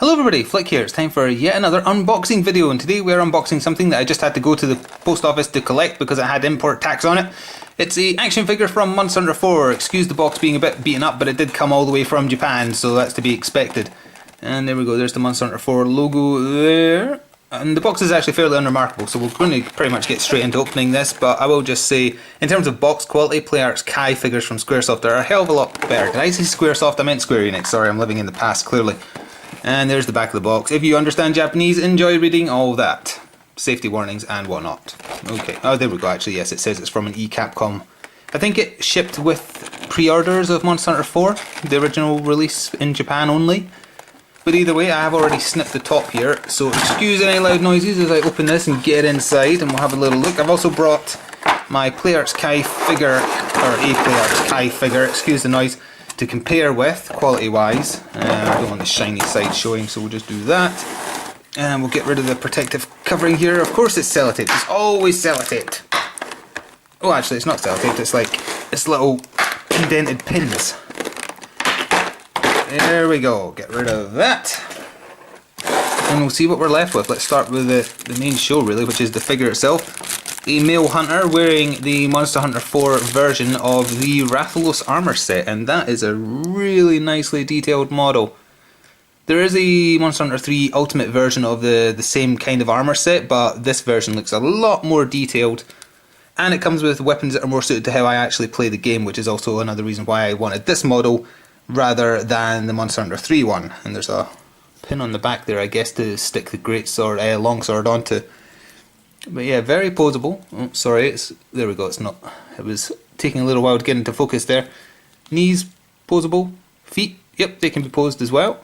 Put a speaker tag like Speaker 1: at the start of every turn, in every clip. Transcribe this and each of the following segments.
Speaker 1: Hello everybody, Flik here. It's time for yet another unboxing video, and today we're unboxing something that I just had to go to the post office to collect because it had import tax on it. It's the action figure from Monster Hunter 4. Excuse the box being a bit beaten up, but it did come all the way from Japan, so that's to be expected. And there we go, there's the Monster Hunter 4 logo there. And the box is actually fairly unremarkable, so we're going to pretty much get straight into opening this, but I will just say, in terms of box quality, PlayArt's Kai figures from Squaresoft are a hell of a lot better. Did I say Squaresoft? I meant Square Enix. Sorry, I'm living in the past, clearly. And there's the back of the box. If you understand Japanese, enjoy reading all that. Safety warnings and whatnot. Okay, oh there we go, actually yes, it says it's from an E-Capcom. I think it shipped with pre-orders of Monster Hunter 4, the original release in Japan only. But either way, I have already snipped the top here, so excuse any loud noises as I open this and get inside and we'll have a little look. I've also brought my PlayArt's Kai figure, or a PlayArt's Kai figure, excuse the noise, to compare with, quality-wise. I don't want the shiny side showing, so we'll just do that. And we'll get rid of the protective covering here. Of course it's sellotaped, it's always sellotaped. Oh, actually it's not sellotaped, it's like this little indented pins. There we go, get rid of that. And we'll see what we're left with. Let's start with the main show really, which is the figure itself. A male hunter wearing the Monster Hunter 4 version of the Rathalos armor set, and that is a really nicely detailed model. There is a Monster Hunter 3 Ultimate version of the same kind of armor set, but this version looks a lot more detailed, and it comes with weapons that are more suited to how I actually play the game, which is also another reason why I wanted this model rather than the Monster Hunter 3 one. And there's a pin on the back there, I guess, to stick the longsword onto. But yeah, very poseable. Oh, sorry, there we go, it's not. It was taking a little while to get into focus there. Knees, poseable. Feet, yep, they can be posed as well.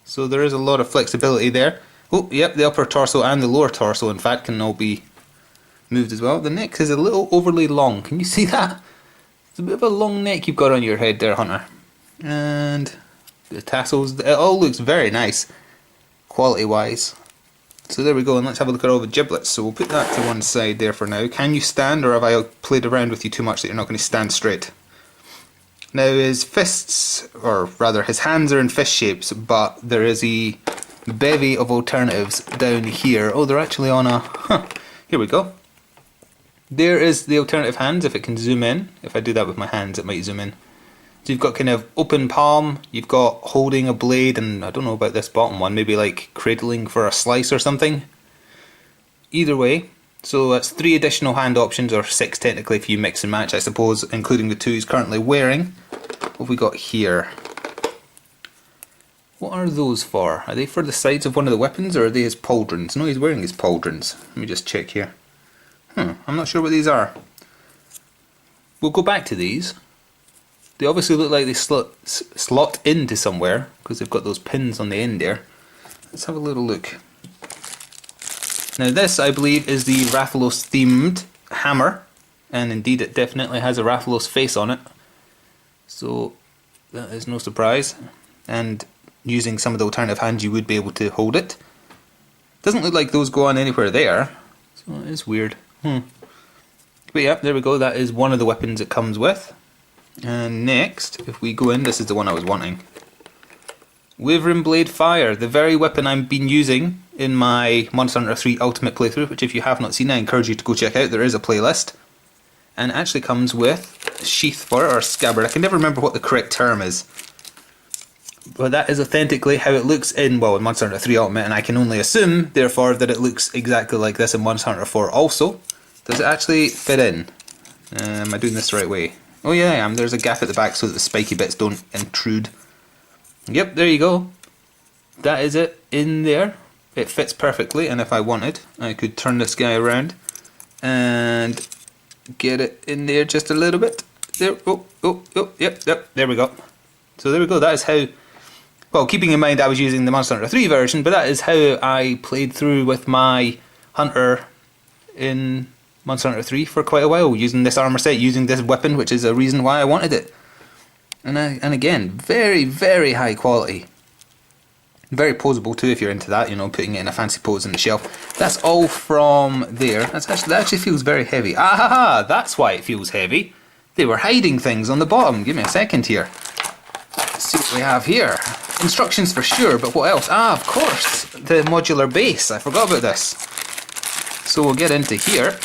Speaker 1: So there is a lot of flexibility there. Oh, yep, the upper torso and the lower torso, in fact, can all be moved as well. The neck is a little overly long. Can you see that? It's a bit of a long neck you've got on your head there, Hunter. And the tassels, it all looks very nice, quality-wise. So there we go, and let's have a look at all the giblets. So we'll put that to one side there for now. Can you stand, or have I played around with you too much that you're not going to stand straight? Now his fists, or rather his hands are in fist shapes, but there is a bevy of alternatives down here. Oh, they're actually on a... here we go. There is the alternative hands, if it can zoom in. If I do that with my hands, it might zoom in. So you've got kind of open palm, you've got holding a blade, and I don't know about this bottom one, maybe like cradling for a slice or something. Either way, so that's 3 additional hand options, or 6 technically if you mix and match, I suppose, including the 2 he's currently wearing. What have we got here? What are those for? Are they for the sides of one of the weapons, or are they his pauldrons? No, he's wearing his pauldrons. Let me just check here. I'm not sure what these are. We'll go back to these. They obviously look like they slot into somewhere, because they've got those pins on the end there. Let's have a little look. Now this, I believe, is the Rathalos themed hammer, and indeed it definitely has a Rathalos face on it. So that is no surprise. And using some of the alternative hands you would be able to hold it. Doesn't look like those go on anywhere there, so it is weird. But yeah, there we go, that is one of the weapons it comes with. And next, if we go in, this is the one I was wanting. Wyvern Blade Fire, the very weapon I've been using in my Monster Hunter 3 Ultimate playthrough, which if you have not seen, I encourage you to go check out. There is a playlist. And it actually comes with a sheath for it, or a scabbard. I can never remember what the correct term is. But that is authentically how it looks in Monster Hunter 3 Ultimate, and I can only assume, therefore, that it looks exactly like this in Monster Hunter 4 also. Does it actually fit in? Am I doing this the right way? Oh yeah, I am. There's a gap at the back so that the spiky bits don't intrude. Yep, there you go. That is it in there. It fits perfectly, and if I wanted, I could turn this guy around and get it in there just a little bit. There, yep, there we go. So there we go, that is how, well, keeping in mind I was using the Monster Hunter 3 version, but that is how I played through with my Hunter in Monster Hunter 3 for quite a while, using this armor set, using this weapon, which is a reason why I wanted it. And again, very, very high quality. Very poseable too if you're into that, you know, putting it in a fancy pose on the shelf. That's all from there. That actually feels very heavy. Ah, that's why it feels heavy. They were hiding things on the bottom. Give me a second here. Let's see what we have here. instructions for sure, but what else? Ah, of course, the modular base. I forgot about this. So we'll get into here.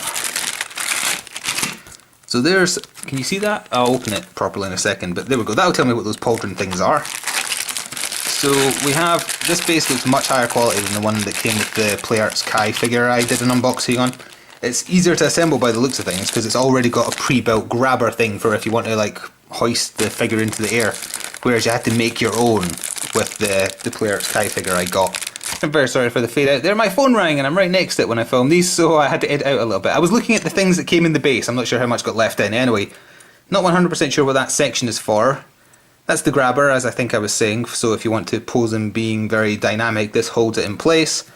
Speaker 1: So there's, can you see that? I'll open it properly in a second, but there we go. That'll tell me what those pauldron things are. So we have, this base looks much higher quality than the one that came with the PlayArts Kai figure I did an unboxing on. It's easier to assemble by the looks of things because it's already got a pre-built grabber thing for if you want to like hoist the figure into the air, whereas you had to make your own with the PlayArts Kai figure I got. I'm very sorry for the fade out there. My phone rang and I'm right next to it when I filmed these, so I had to edit out a little bit. I was looking at the things that came in the base. I'm not sure how much got left in. Anyway, not 100% sure what that section is for. That's the grabber, as I think I was saying, so if you want to pose him being very dynamic, this holds it in place.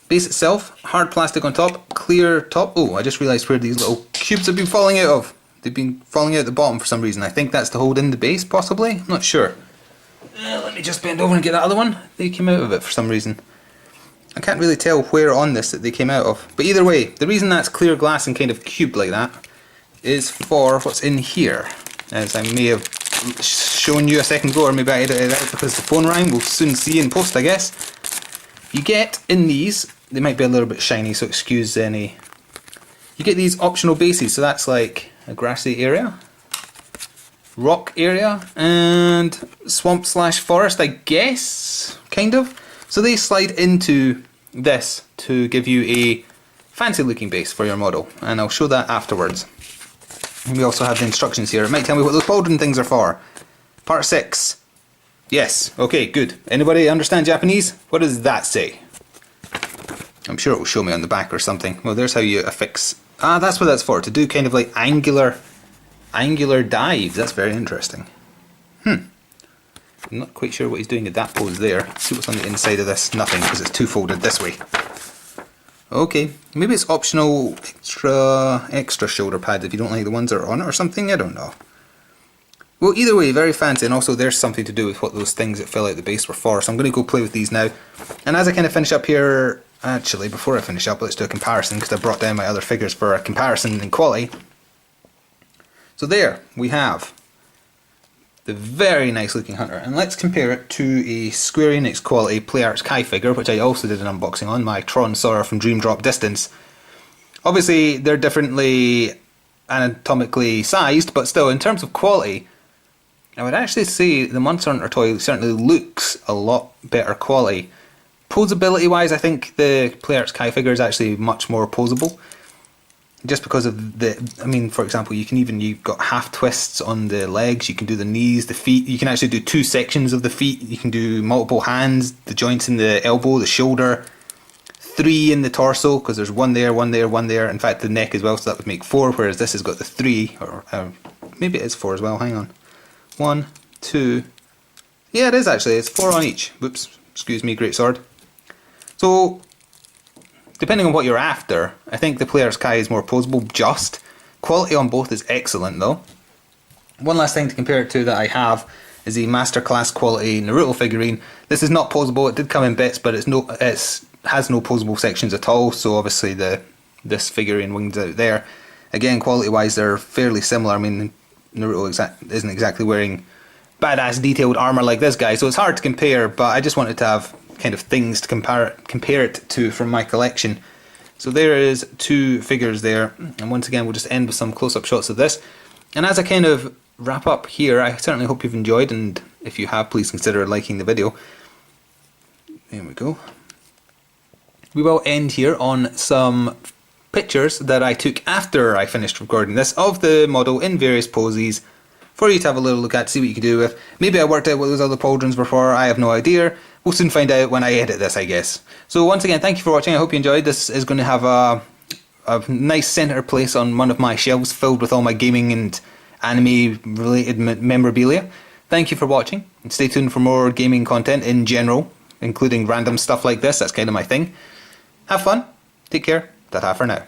Speaker 1: Base itself, hard plastic on top, clear top. Oh, I just realised where these little cubes have been falling out of. They've been falling out at the bottom for some reason. I think that's to hold in the base, possibly? I'm not sure. Let me just bend over and get that other one. They came out of it for some reason. I can't really tell where on this that they came out of. But either way, the reason that's clear glass and kind of cubed like that is for what's in here. As I may have shown you a second ago, or maybe I edited it out because the phone rang. We'll soon see in post, I guess. You get in these, they might be a little bit shiny, so excuse any. You get these optional bases, so that's like a grassy area, rock area, and swamp slash forest, I guess, kind of. So they slide into this to give you a fancy looking base for your model, and I'll show that afterwards. And we also have the instructions here. It might tell me what those pauldron things are for. Part 6. Yes, okay, good. Anybody understand Japanese? What does that say? I'm sure it will show me on the back or something. Well, there's how you affix. Ah, that's what that's for, to do kind of like angular dives. That's very interesting. I'm not quite sure what he's doing at that pose there. Let's see what's on the inside of this. Nothing, because it's two-folded this way. Okay, maybe it's optional extra shoulder pads if you don't like the ones that are on it or something, I don't know. Well, either way, very fancy, and also there's something to do with what those things that fill out the base were for, so I'm going to go play with these now. And as I kind of finish up here, actually, before I finish up, let's do a comparison, because I brought down my other figures for a comparison in quality. So there, we have the very nice looking Hunter, and let's compare it to a Square Enix quality PlayArts Kai figure, which I also did an unboxing on, my Tron Sawyer from Dream Drop Distance. Obviously they're differently anatomically sized, but still in terms of quality, I would actually say the Monster Hunter toy certainly looks a lot better quality. Posability wise, I think the PlayArts Kai figure is actually much more posable. Just because of the, I mean, for example, you've got half twists on the legs, you can do the knees, the feet, you can actually do two sections of the feet, you can do multiple hands, the joints in the elbow, the shoulder, 3 in the torso, because there's one there, one there, one there, in fact the neck as well, so that would make 4, whereas this has got the 3, or maybe it is 4 as well, hang on. 1, 2, yeah it is actually, it's 4 on each, whoops, excuse me, great sword. So, depending on what you're after, I think the PlayArts Kai is more posable, just. Quality on both is excellent though. One last thing to compare it to that I have is the Masterclass quality Naruto figurine. This is not posable, it did come in bits, but it has no posable sections at all, so obviously this figurine wings out there. Again, quality wise they're fairly similar. I mean, Naruto isn't exactly wearing badass detailed armour like this guy, so it's hard to compare, but I just wanted to have kind of things to compare it to from my collection. So there is 2 figures there, and once again we'll just end with some close-up shots of this. And as I kind of wrap up here, I certainly hope you've enjoyed, and if you have, please consider liking the video. There we go. We will end here on some pictures that I took after I finished recording this of the model in various poses for you to have a little look at, see what you can do with. Maybe I worked out what those other pauldrons were for, I have no idea. We'll soon find out when I edit this, I guess. So once again, thank you for watching, I hope you enjoyed. This is going to have a nice centre place on one of my shelves filled with all my gaming and anime related memorabilia. Thank you for watching, and stay tuned for more gaming content in general, including random stuff like this, that's kind of my thing. Have fun, take care, ta-ta for now.